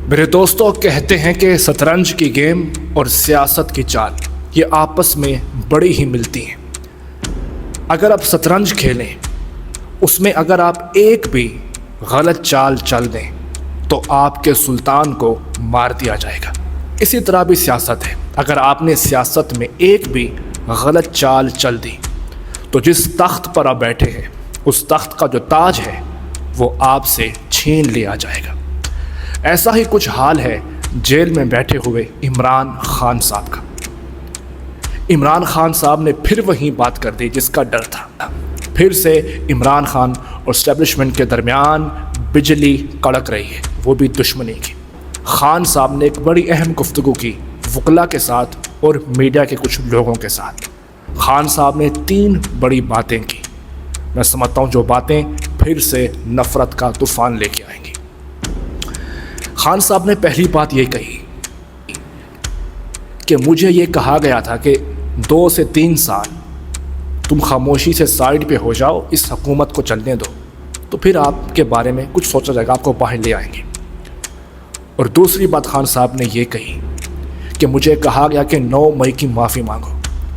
میرے دوستوں کہتے ہیں کہ شطرنج کی گیم اور سیاست کی چال یہ آپس میں بڑی ہی ملتی ہیں۔ اگر آپ شطرنج کھیلیں، اس میں اگر آپ ایک بھی غلط چال چل دیں تو آپ کے سلطان کو مار دیا جائے گا۔ اسی طرح بھی سیاست ہے، اگر آپ نے سیاست میں ایک بھی غلط چال چل دی تو جس تخت پر آپ بیٹھے ہیں اس تخت کا جو تاج ہے وہ آپ سے چھین لیا جائے گا۔ ایسا ہی کچھ حال ہے جیل میں بیٹھے ہوئے عمران خان صاحب کا۔ عمران خان صاحب نے پھر وہی بات کر دی جس کا ڈر تھا۔ پھر سے عمران خان اور اسٹیبلشمنٹ کے درمیان بجلی کڑک رہی ہے، وہ بھی دشمنی کی۔ خان صاحب نے ایک بڑی اہم گفتگو کی وکلا کے ساتھ اور میڈیا کے کچھ لوگوں کے ساتھ۔ خان صاحب نے 3 بڑی باتیں کی۔ میں سمجھتا ہوں جو باتیں پھر سے نفرت کا طوفان لے کے آئیں گی۔ خان صاحب نے پہلی بات یہ کہی کہ مجھے یہ کہا گیا تھا کہ 2 سے 3 سال تم خاموشی سے سائیڈ پہ ہو جاؤ، اس حکومت کو چلنے دو، تو پھر آپ کے بارے میں کچھ سوچا جائے گا، آپ کو باہر لے آئیں گے۔ اور دوسری بات خان صاحب نے یہ کہی کہ مجھے کہا گیا کہ 9 مئی کی معافی مانگو،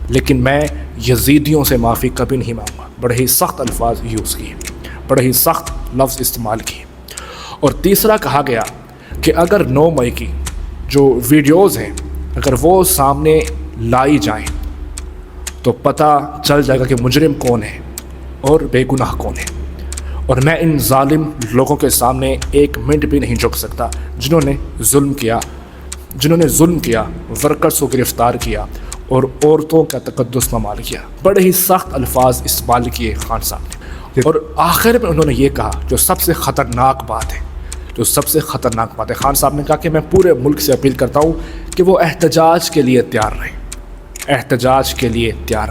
لیکن میں یزیدیوں سے معافی کبھی نہیں مانگوں گا۔ بڑے ہی سخت الفاظ یوز کیے، بڑے ہی سخت لفظ استعمال کیے۔ اور تیسرا کہا گیا کہ اگر 9 مئی کی جو ویڈیوز ہیں اگر وہ سامنے لائی جائیں تو پتہ چل جائے گا کہ مجرم کون ہے اور بے گناہ کون ہے، اور میں ان ظالم لوگوں کے سامنے 1 منٹ بھی نہیں جھک سکتا جنہوں نے ظلم کیا، ورکرز کو گرفتار کیا اور عورتوں کا تقدس پامال کیا۔ بڑے ہی سخت الفاظ استعمال کیے خان صاحب نے، اور آخر میں انہوں نے یہ کہا جو سب سے خطرناک بات ہے، خان صاحب نے کہا کہ میں پورے ملک سے اپیل کرتا ہوں کہ وہ احتجاج کے لیے تیار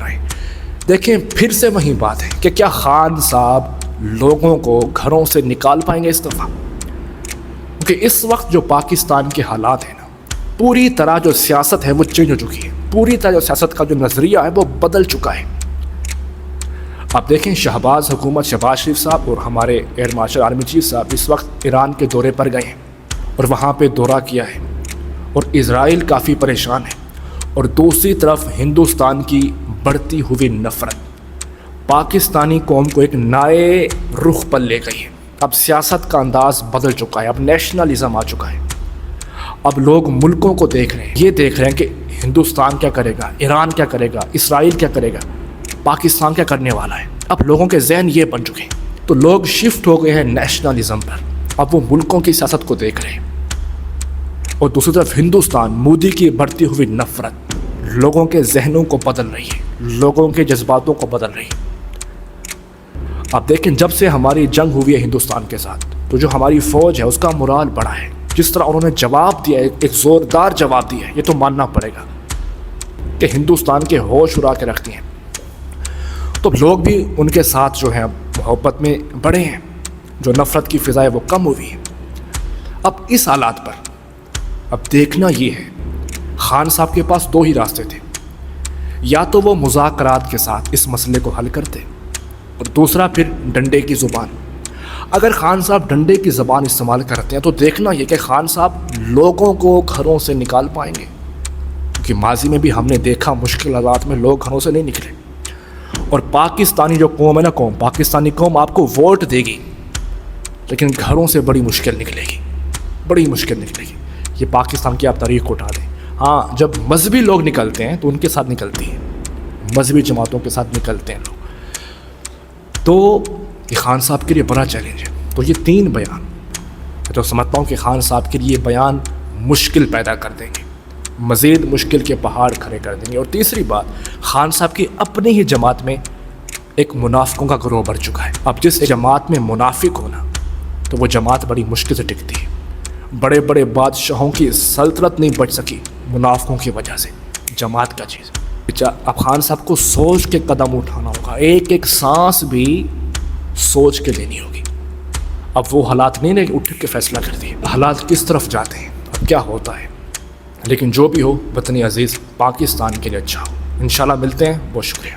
رہیں۔ دیکھیں پھر سے وہی بات ہے کہ کیا خان صاحب لوگوں کو گھروں سے نکال پائیں گے اس دفعہ؟ کیونکہ اس وقت جو پاکستان کے حالات ہیں نا، پوری طرح جو سیاست ہے وہ چینج ہو چکی ہے، پوری طرح جو سیاست کا جو نظریہ ہے وہ بدل چکا ہے۔ آپ دیکھیں شہباز شریف صاحب اور ہمارے ایئر مارشل آرمی چیف صاحب اس وقت ایران کے دورے پر گئے ہیں اور وہاں پہ دورہ کیا ہے، اور اسرائیل کافی پریشان ہے، اور دوسری طرف ہندوستان کی بڑھتی ہوئی نفرت پاکستانی قوم کو ایک نئے رخ پر لے گئی ہے۔ اب سیاست کا انداز بدل چکا ہے، اب نیشنلزم آ چکا ہے۔ اب لوگ ملکوں کو دیکھ رہے ہیں، یہ دیکھ رہے ہیں کہ ہندوستان کیا کرے گا، ایران کیا کرے گا، اسرائیل کیا کرے گا، پاکستان کیا کرنے والا ہے۔ اب لوگوں کے ذہن یہ بن چکے ہیں، تو لوگ شفٹ ہو گئے ہیں نیشنلزم پر۔ اب وہ ملکوں کی سیاست کو دیکھ رہے ہیں، اور دوسری طرف ہندوستان مودی کی بڑھتی ہوئی نفرت لوگوں کے ذہنوں کو بدل رہی ہے، لوگوں کے جذباتوں کو بدل رہی ہے۔ اب دیکھیں جب سے ہماری جنگ ہوئی ہے ہندوستان کے ساتھ، تو جو ہماری فوج ہے اس کا مورال بڑھا ہے، جس طرح انہوں نے جواب دیا ہے، ایک زوردار جواب دیا ہے، یہ تو ماننا پڑے گا کہ ہندوستان کے ہوش اڑا کے رکھتی ہیں۔ تو لوگ بھی ان کے ساتھ جو ہے محبت میں بڑھے ہیں، جو نفرت کی فضائیں وہ کم ہوئی ہیں۔ اب اس حالات پر اب دیکھنا یہ ہے، خان صاحب کے پاس 2 ہی راستے تھے، یا تو وہ مذاکرات کے ساتھ اس مسئلے کو حل کرتے، اور دوسرا پھر ڈنڈے کی زبان۔ اگر خان صاحب ڈنڈے کی زبان استعمال کرتے ہیں تو دیکھنا یہ کہ خان صاحب لوگوں کو گھروں سے نکال پائیں گے، کیونکہ ماضی میں بھی ہم نے دیکھا مشکل حالات میں لوگ گھروں سے نہیں نکلے۔ اور پاکستانی جو قوم ہے نا، پاکستانی قوم آپ کو ووٹ دے گی لیکن گھروں سے بڑی مشکل نکلے گی۔ یہ پاکستان کی آپ تاریخ کو اٹھا دیں۔ ہاں جب مذہبی لوگ نکلتے ہیں تو ان کے ساتھ نکلتی ہیں، مذہبی جماعتوں کے ساتھ نکلتے ہیں لوگ، تو یہ خان صاحب کے لیے بڑا چیلنج ہے۔ تو یہ 3 بیان میں تو سمجھتا ہوں کہ خان صاحب کے لیے بیان مشکل پیدا کر دیں گے، مزید مشکل کے پہاڑ کھڑے کر دیں گے۔ اور تیسری بات، خان صاحب کی اپنی ہی جماعت میں ایک منافقوں کا گروہ بڑھ چکا ہے۔ اب جس جماعت میں منافق ہونا تو وہ جماعت بڑی مشکل سے ٹکتی ہے۔ بڑے بڑے بادشاہوں کی سلطنت نہیں بچ سکی منافقوں کی وجہ سے، جماعت کا چیز۔ اب خان صاحب کو سوچ کے قدم اٹھانا ہوگا، ایک سانس بھی سوچ کے لینی ہوگی۔ اب وہ حالات نہیں رہے اٹھ کے فیصلہ کر دیے، حالات کس طرف جاتے ہیں، اب کیا ہوتا ہے۔ لیکن جو بھی ہو وطنی عزیز پاکستان کے لیے اچھا ہو۔ انشاءاللہ ملتے ہیں، بہت شکریہ۔